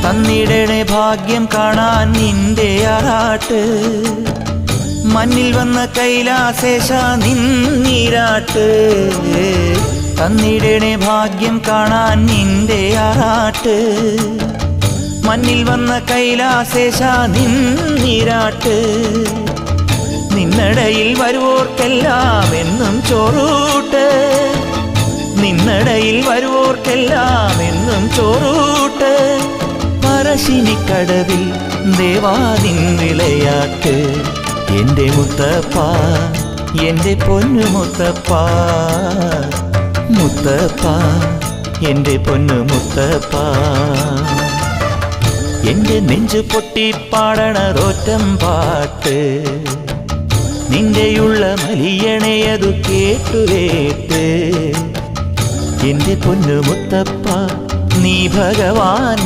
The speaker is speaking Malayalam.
തന്നിടണേ ഭാഗ്യം കാണാൻ നിന്റെ ആറാട്ട് മണ്ണിൽ വന്ന കൈലാസേശ നിന്നീരാട്ട് തന്നിടണേ ഭാഗ്യം കാണാൻ നിന്റെ ആറാട്ട് മണ്ണിൽ വന്ന കൈലാസേശ നിന്നീരാട്ട് നിന്നടയിൽ വരുവോർക്കെല്ലാം എന്നും ചോറൂട്ട് നിന്നടയിൽ വരുവോർക്കെല്ലാം എന്നും ചോറൂട്ട് പറശ്ശിനിക്കടവിൽ ദേവാദിൻ വിളയാട്ട് എൻ്റെ മുത്തപ്പ എൻ്റെ പൊന്നു മുത്തപ്പ മുത്തപ്പ എൻ്റെ പൊന്നു മുത്തപ്പ എൻ്റെ നെഞ്ചു പൊട്ടി പാടണതൊറ്റം പാട്ട് നിന്റെയുള്ള മലിയണയതു കേട്ടുകേട്ട് എൻ്റെ പൊന്നു മുത്തപ്പ നീ ഭഗവാൻ